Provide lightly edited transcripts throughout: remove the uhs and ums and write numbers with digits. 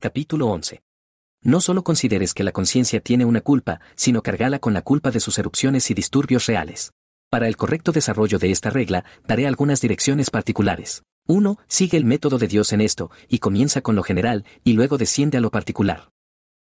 Capítulo 11. No solo consideres que la conciencia tiene una culpa, sino cargala con la culpa de sus erupciones y disturbios reales. Para el correcto desarrollo de esta regla, daré algunas direcciones particulares. 1. Sigue el método de Dios en esto, y comienza con lo general, y luego desciende a lo particular.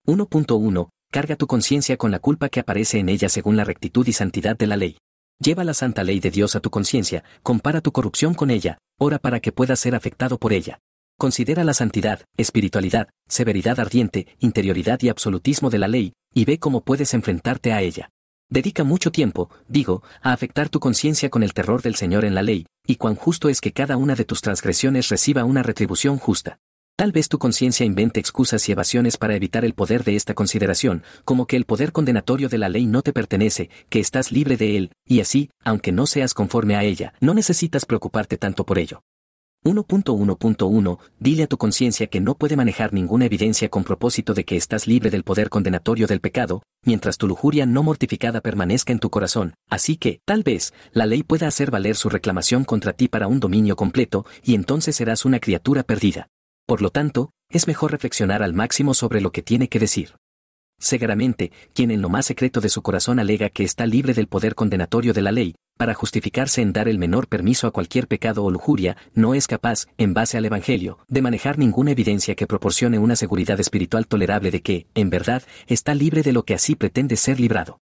1.1. Carga tu conciencia con la culpa que aparece en ella según la rectitud y santidad de la ley. Lleva la santa ley de Dios a tu conciencia, compara tu corrupción con ella, ora para que puedas ser afectado por ella. Considera la santidad, espiritualidad, severidad ardiente, interioridad y absolutismo de la ley, y ve cómo puedes enfrentarte a ella. Dedica mucho tiempo, digo, a afectar tu conciencia con el terror del Señor en la ley, y cuán justo es que cada una de tus transgresiones reciba una retribución justa. Tal vez tu conciencia invente excusas y evasiones para evitar el poder de esta consideración, como que el poder condenatorio de la ley no te pertenece, que estás libre de él, y así, aunque no seas conforme a ella, no necesitas preocuparte tanto por ello. 1.1.1 Dile a tu conciencia que no puede manejar ninguna evidencia con propósito de que estás libre del poder condenatorio del pecado, mientras tu lujuria no mortificada permanezca en tu corazón, así que, tal vez, la ley pueda hacer valer su reclamación contra ti para un dominio completo, y entonces serás una criatura perdida. Por lo tanto, es mejor reflexionar al máximo sobre lo que tiene que decir. Segaramente, quien en lo más secreto de su corazón alega que está libre del poder condenatorio de la ley, para justificarse en dar el menor permiso a cualquier pecado o lujuria, no es capaz, en base al Evangelio, de manejar ninguna evidencia que proporcione una seguridad espiritual tolerable de que, en verdad, está libre de lo que así pretende ser librado.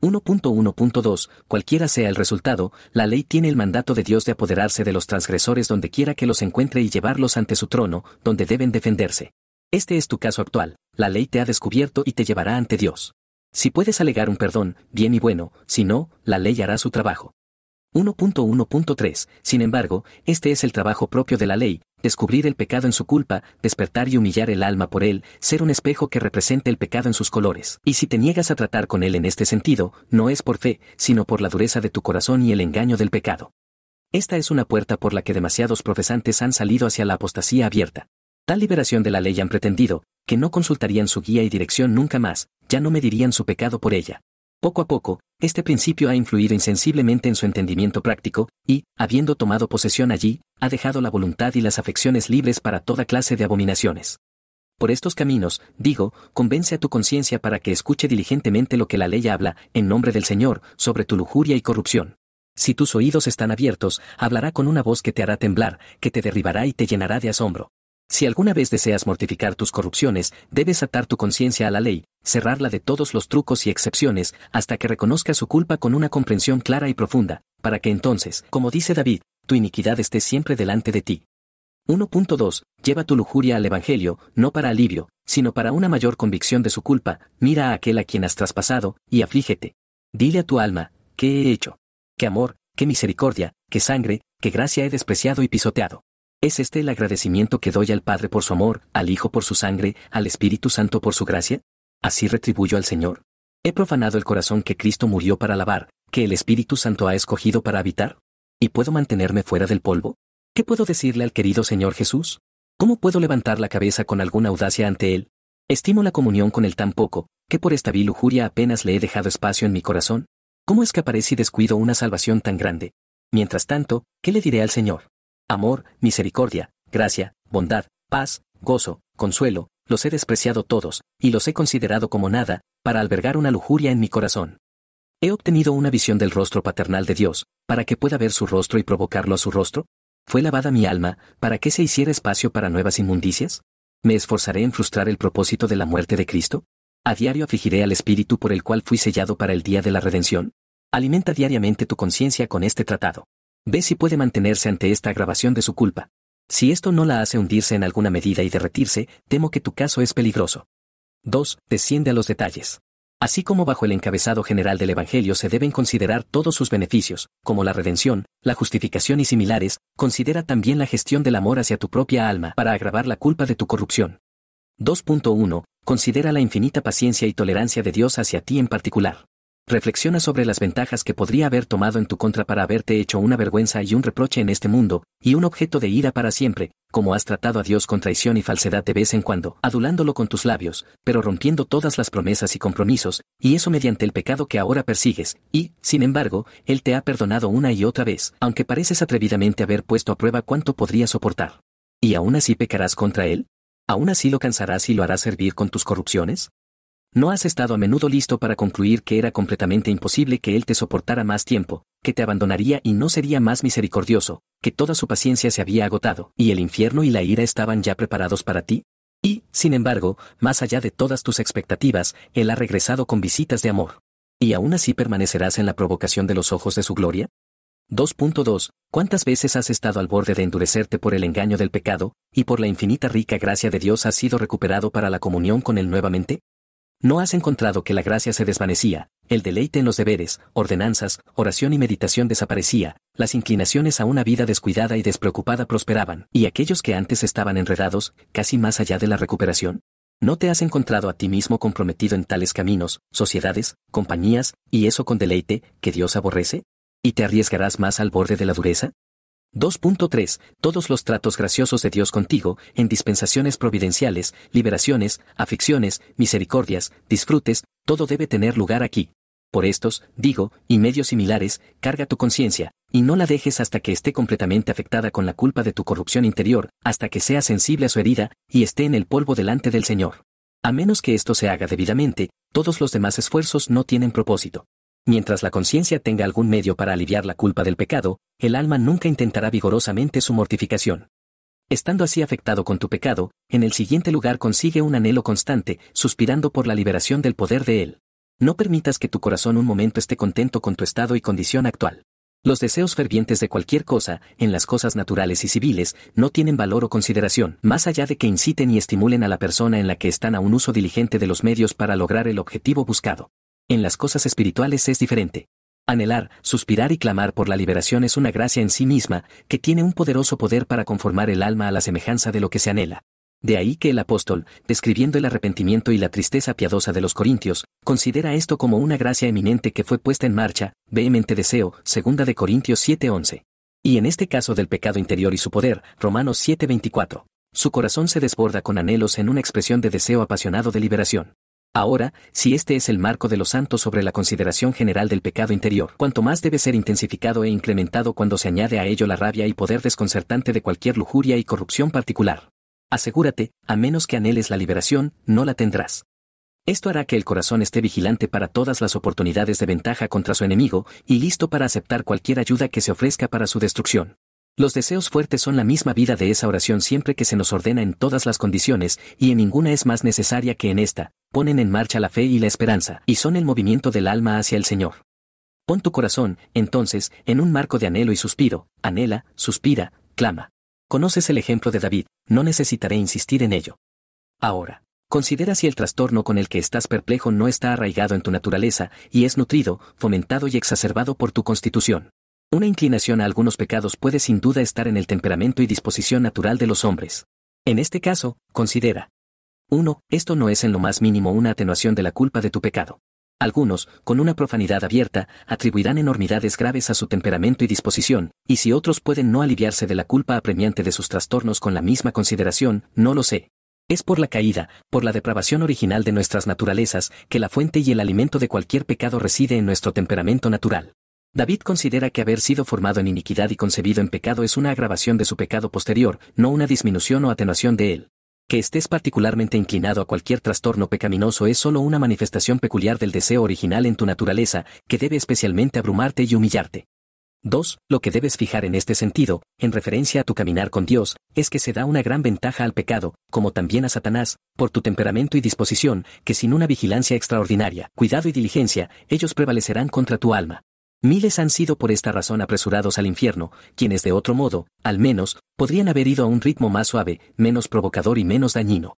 1.1.2 Cualquiera sea el resultado, la ley tiene el mandato de Dios de apoderarse de los transgresores donde quiera que los encuentre y llevarlos ante su trono, donde deben defenderse. Este es tu caso actual, la ley te ha descubierto y te llevará ante Dios. Si puedes alegar un perdón, bien y bueno, si no, la ley hará su trabajo. 1.1.3 Sin embargo, este es el trabajo propio de la ley, descubrir el pecado en su culpa, despertar y humillar el alma por él, ser un espejo que represente el pecado en sus colores. Y si te niegas a tratar con él en este sentido, no es por fe, sino por la dureza de tu corazón y el engaño del pecado. Esta es una puerta por la que demasiados profesantes han salido hacia la apostasía abierta. Tal liberación de la ley han pretendido, que no consultarían su guía y dirección nunca más, ya no medirían su pecado por ella. Poco a poco, este principio ha influido insensiblemente en su entendimiento práctico, y, habiendo tomado posesión allí, ha dejado la voluntad y las afecciones libres para toda clase de abominaciones. Por estos caminos, digo, convence a tu conciencia para que escuche diligentemente lo que la ley habla, en nombre del Señor, sobre tu lujuria y corrupción. Si tus oídos están abiertos, hablará con una voz que te hará temblar, que te derribará y te llenará de asombro. Si alguna vez deseas mortificar tus corrupciones, debes atar tu conciencia a la ley, cerrarla de todos los trucos y excepciones, hasta que reconozca su culpa con una comprensión clara y profunda, para que entonces, como dice David, tu iniquidad esté siempre delante de ti. 1.2 Lleva tu lujuria al Evangelio, no para alivio, sino para una mayor convicción de su culpa, mira a aquel a quien has traspasado, y aflígete. Dile a tu alma, ¿qué he hecho? ¿Qué amor, qué misericordia, qué sangre, qué gracia he despreciado y pisoteado? ¿Es este el agradecimiento que doy al Padre por su amor, al Hijo por su sangre, al Espíritu Santo por su gracia? ¿Así retribuyo al Señor? ¿He profanado el corazón que Cristo murió para lavar, que el Espíritu Santo ha escogido para habitar? ¿Y puedo mantenerme fuera del polvo? ¿Qué puedo decirle al querido Señor Jesús? ¿Cómo puedo levantar la cabeza con alguna audacia ante Él? ¿Estimo la comunión con Él tan poco, que por esta vil lujuria apenas le he dejado espacio en mi corazón? ¿Cómo escaparé si descuido una salvación tan grande? Mientras tanto, ¿qué le diré al Señor? Amor, misericordia, gracia, bondad, paz, gozo, consuelo, los he despreciado todos, y los he considerado como nada, para albergar una lujuria en mi corazón. ¿He obtenido una visión del rostro paternal de Dios, para que pueda ver su rostro y provocarlo a su rostro? ¿Fue lavada mi alma, para que se hiciera espacio para nuevas inmundicias? ¿Me esforzaré en frustrar el propósito de la muerte de Cristo? ¿A diario afligiré al Espíritu por el cual fui sellado para el día de la redención? Alimenta diariamente tu conciencia con este tratado. Ve si puede mantenerse ante esta agravación de su culpa. Si esto no la hace hundirse en alguna medida y derretirse, temo que tu caso es peligroso. 2. Desciende a los detalles. Así como bajo el encabezado general del Evangelio se deben considerar todos sus beneficios, como la redención, la justificación y similares, considera también la gestión del amor hacia tu propia alma para agravar la culpa de tu corrupción. 2.1. Considera la infinita paciencia y tolerancia de Dios hacia ti en particular. Reflexiona sobre las ventajas que podría haber tomado en tu contra para haberte hecho una vergüenza y un reproche en este mundo, y un objeto de ira para siempre, como has tratado a Dios con traición y falsedad de vez en cuando, adulándolo con tus labios, pero rompiendo todas las promesas y compromisos, y eso mediante el pecado que ahora persigues, y, sin embargo, Él te ha perdonado una y otra vez, aunque pareces atrevidamente haber puesto a prueba cuánto podrías soportar. ¿Y aún así pecarás contra Él? ¿Aún así lo cansarás y lo harás servir con tus corrupciones? ¿No has estado a menudo listo para concluir que era completamente imposible que él te soportara más tiempo, que te abandonaría y no sería más misericordioso, que toda su paciencia se había agotado, y el infierno y la ira estaban ya preparados para ti? Y, sin embargo, más allá de todas tus expectativas, él ha regresado con visitas de amor. ¿Y aún así permanecerás en la provocación de los ojos de su gloria? 2.2. ¿Cuántas veces has estado al borde de endurecerte por el engaño del pecado, y por la infinita rica gracia de Dios has sido recuperado para la comunión con él nuevamente? ¿No has encontrado que la gracia se desvanecía, el deleite en los deberes, ordenanzas, oración y meditación desaparecía, las inclinaciones a una vida descuidada y despreocupada prosperaban, y aquellos que antes estaban enredados, casi más allá de la recuperación? ¿No te has encontrado a ti mismo comprometido en tales caminos, sociedades, compañías, y eso con deleite, que Dios aborrece? ¿Y te arriesgarás más al borde de la dureza? 2.3. Todos los tratos graciosos de Dios contigo, en dispensaciones providenciales, liberaciones, aflicciones, misericordias, disfrutes, todo debe tener lugar aquí. Por estos, digo, y medios similares, carga tu conciencia, y no la dejes hasta que esté completamente afectada con la culpa de tu corrupción interior, hasta que sea sensible a su herida, y esté en el polvo delante del Señor. A menos que esto se haga debidamente, todos los demás esfuerzos no tienen propósito. Mientras la conciencia tenga algún medio para aliviar la culpa del pecado, el alma nunca intentará vigorosamente su mortificación. Estando así afectado con tu pecado, en el siguiente lugar consigue un anhelo constante, suspirando por la liberación del poder de él. No permitas que tu corazón un momento esté contento con tu estado y condición actual. Los deseos fervientes de cualquier cosa, en las cosas naturales y civiles, no tienen valor o consideración, más allá de que inciten y estimulen a la persona en la que están a un uso diligente de los medios para lograr el objetivo buscado. En las cosas espirituales es diferente. Anhelar, suspirar y clamar por la liberación es una gracia en sí misma, que tiene un poderoso poder para conformar el alma a la semejanza de lo que se anhela. De ahí que el apóstol, describiendo el arrepentimiento y la tristeza piadosa de los corintios, considera esto como una gracia eminente que fue puesta en marcha, vehemente deseo, 2 de Corintios 7:11. Y en este caso del pecado interior y su poder, Romanos 7:24. Su corazón se desborda con anhelos en una expresión de deseo apasionado de liberación. Ahora, si este es el marco de los santos sobre la consideración general del pecado interior, cuanto más debe ser intensificado e incrementado cuando se añade a ello la rabia y poder desconcertante de cualquier lujuria y corrupción particular. Asegúrate, a menos que anheles la liberación, no la tendrás. Esto hará que el corazón esté vigilante para todas las oportunidades de ventaja contra su enemigo, y listo para aceptar cualquier ayuda que se ofrezca para su destrucción. Los deseos fuertes son la misma vida de esa oración siempre que se nos ordena en todas las condiciones, y en ninguna es más necesaria que en esta. Ponen en marcha la fe y la esperanza, y son el movimiento del alma hacia el Señor. Pon tu corazón, entonces, en un marco de anhelo y suspiro, anhela, suspira, clama. Conoces el ejemplo de David, no necesitaré insistir en ello. Ahora, considera si el trastorno con el que estás perplejo no está arraigado en tu naturaleza, y es nutrido, fomentado y exacerbado por tu constitución. Una inclinación a algunos pecados puede sin duda estar en el temperamento y disposición natural de los hombres. En este caso, considera. 1. Esto no es en lo más mínimo una atenuación de la culpa de tu pecado. Algunos, con una profanidad abierta, atribuirán enormidades graves a su temperamento y disposición, y si otros pueden no aliviarse de la culpa apremiante de sus trastornos con la misma consideración, no lo sé. Es por la caída, por la depravación original de nuestras naturalezas, que la fuente y el alimento de cualquier pecado reside en nuestro temperamento natural. David considera que haber sido formado en iniquidad y concebido en pecado es una agravación de su pecado posterior, no una disminución o atenuación de él. Que estés particularmente inclinado a cualquier trastorno pecaminoso es solo una manifestación peculiar del deseo original en tu naturaleza, que debe especialmente abrumarte y humillarte. 2. Lo que debes fijar en este sentido, en referencia a tu caminar con Dios, es que se da una gran ventaja al pecado, como también a Satanás, por tu temperamento y disposición, que sin una vigilancia extraordinaria, cuidado y diligencia, ellos prevalecerán contra tu alma. Miles han sido por esta razón apresurados al infierno, quienes de otro modo, al menos, podrían haber ido a un ritmo más suave, menos provocador y menos dañino.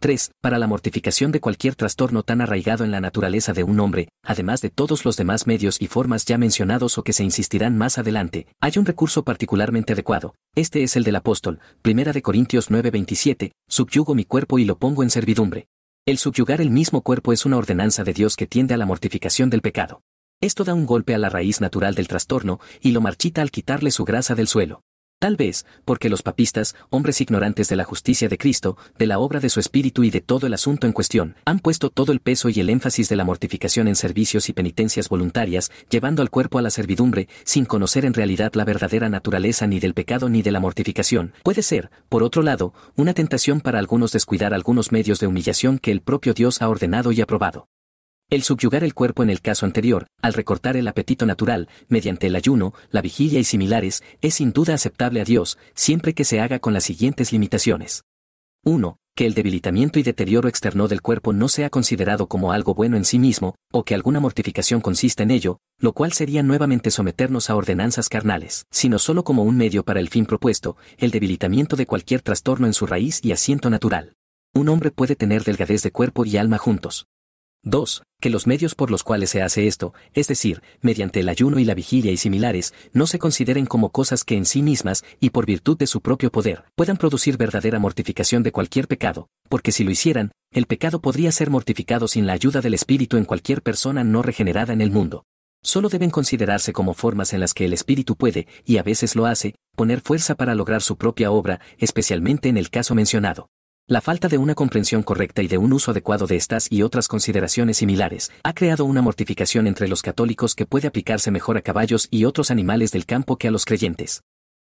3. Para la mortificación de cualquier trastorno tan arraigado en la naturaleza de un hombre, además de todos los demás medios y formas ya mencionados o que se insistirán más adelante, hay un recurso particularmente adecuado. Este es el del apóstol, 1 de Corintios 9:27, subyugo mi cuerpo y lo pongo en servidumbre. El subyugar el mismo cuerpo es una ordenanza de Dios que tiende a la mortificación del pecado. Esto da un golpe a la raíz natural del trastorno, y lo marchita al quitarle su grasa del suelo. Tal vez, porque los papistas, hombres ignorantes de la justicia de Cristo, de la obra de su Espíritu y de todo el asunto en cuestión, han puesto todo el peso y el énfasis de la mortificación en servicios y penitencias voluntarias, llevando al cuerpo a la servidumbre, sin conocer en realidad la verdadera naturaleza ni del pecado ni de la mortificación. Puede ser, por otro lado, una tentación para algunos descuidar algunos medios de humillación que el propio Dios ha ordenado y aprobado. El subyugar el cuerpo en el caso anterior, al recortar el apetito natural, mediante el ayuno, la vigilia y similares, es sin duda aceptable a Dios, siempre que se haga con las siguientes limitaciones. 1. Que el debilitamiento y deterioro externo del cuerpo no sea considerado como algo bueno en sí mismo, o que alguna mortificación consista en ello, lo cual sería nuevamente someternos a ordenanzas carnales, sino solo como un medio para el fin propuesto, el debilitamiento de cualquier trastorno en su raíz y asiento natural. Un hombre puede tener delgadez de cuerpo y alma juntos. 2. Que los medios por los cuales se hace esto, es decir, mediante el ayuno y la vigilia y similares, no se consideren como cosas que en sí mismas, y por virtud de su propio poder, puedan producir verdadera mortificación de cualquier pecado, porque si lo hicieran, el pecado podría ser mortificado sin la ayuda del Espíritu en cualquier persona no regenerada en el mundo. Solo deben considerarse como formas en las que el Espíritu puede, y a veces lo hace, poner fuerza para lograr su propia obra, especialmente en el caso mencionado. La falta de una comprensión correcta y de un uso adecuado de estas y otras consideraciones similares ha creado una mortificación entre los católicos que puede aplicarse mejor a caballos y otros animales del campo que a los creyentes.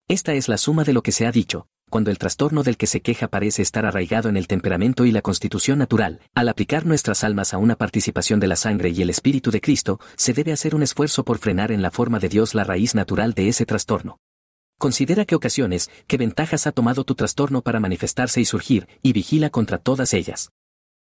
Esta es la suma de lo que se ha dicho. Cuando el trastorno del que se queja parece estar arraigado en el temperamento y la constitución natural, al aplicar nuestras almas a una participación de la sangre y el Espíritu de Cristo, se debe hacer un esfuerzo por frenar en la forma de Dios la raíz natural de ese trastorno. Considera qué ocasiones, qué ventajas ha tomado tu trastorno para manifestarse y surgir, y vigila contra todas ellas.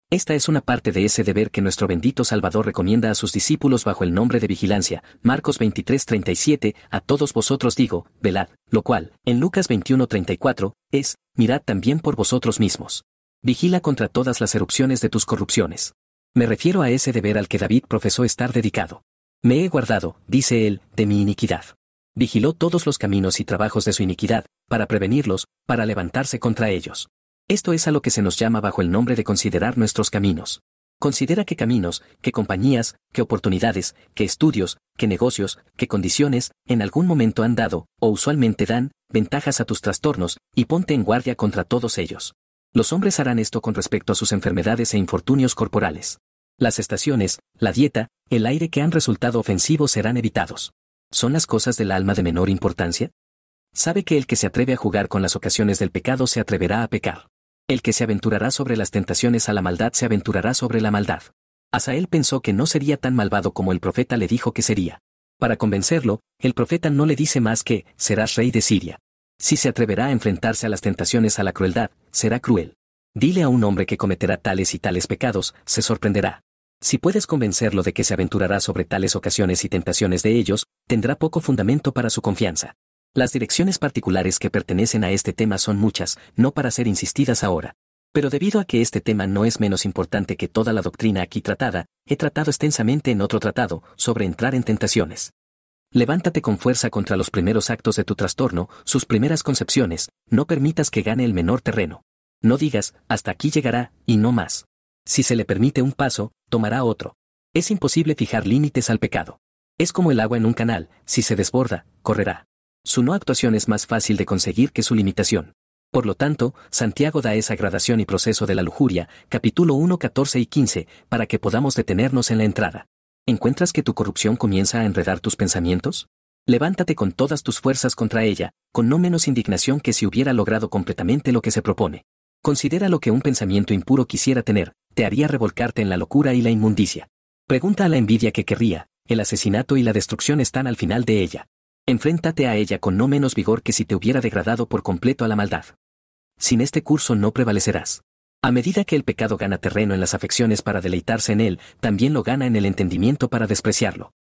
Esta es una parte de ese deber que nuestro bendito Salvador recomienda a sus discípulos bajo el nombre de vigilancia. Marcos 23:37, a todos vosotros digo, velad, lo cual, en Lucas 21:34, es, mirad también por vosotros mismos. Vigila contra todas las erupciones de tus corrupciones. Me refiero a ese deber al que David profesó estar dedicado. Me he guardado, dice él, de mi iniquidad. Vigiló todos los caminos y trabajos de su iniquidad, para prevenirlos, para levantarse contra ellos. Esto es a lo que se nos llama bajo el nombre de considerar nuestros caminos. Considera qué caminos, qué compañías, qué oportunidades, qué estudios, qué negocios, qué condiciones, en algún momento han dado, o usualmente dan, ventajas a tus trastornos, y ponte en guardia contra todos ellos. Los hombres harán esto con respecto a sus enfermedades e infortunios corporales. Las estaciones, la dieta, el aire que han resultado ofensivos serán evitados. ¿Son las cosas del alma de menor importancia? Sabe que el que se atreve a jugar con las ocasiones del pecado se atreverá a pecar. El que se aventurará sobre las tentaciones a la maldad se aventurará sobre la maldad. Asael pensó que no sería tan malvado como el profeta le dijo que sería. Para convencerlo, el profeta no le dice más que, serás rey de Siria. Si se atreverá a enfrentarse a las tentaciones a la crueldad, será cruel. Dile a un hombre que cometerá tales y tales pecados, se sorprenderá. Si puedes convencerlo de que se aventurará sobre tales ocasiones y tentaciones de ellos, tendrá poco fundamento para su confianza. Las direcciones particulares que pertenecen a este tema son muchas, no para ser insistidas ahora. Pero debido a que este tema no es menos importante que toda la doctrina aquí tratada, he tratado extensamente en otro tratado, sobre entrar en tentaciones. Levántate con fuerza contra los primeros actos de tu trastorno, sus primeras concepciones, no permitas que gane el menor terreno. No digas, hasta aquí llegará, y no más. Si se le permite un paso, tomará otro. Es imposible fijar límites al pecado. Es como el agua en un canal, si se desborda, correrá. Su no actuación es más fácil de conseguir que su limitación. Por lo tanto, Santiago da esa gradación y proceso de la lujuria, capítulo 1, 14 y 15, para que podamos detenernos en la entrada. ¿Encuentras que tu corrupción comienza a enredar tus pensamientos? Levántate con todas tus fuerzas contra ella, con no menos indignación que si hubiera logrado completamente lo que se propone. Considera lo que un pensamiento impuro quisiera tener, te haría revolcarte en la locura y la inmundicia. Pregunta a la envidia qué querría, el asesinato y la destrucción están al final de ella. Enfréntate a ella con no menos vigor que si te hubiera degradado por completo a la maldad. Sin este curso no prevalecerás. A medida que el pecado gana terreno en las afecciones para deleitarse en él, también lo gana en el entendimiento para despreciarlo.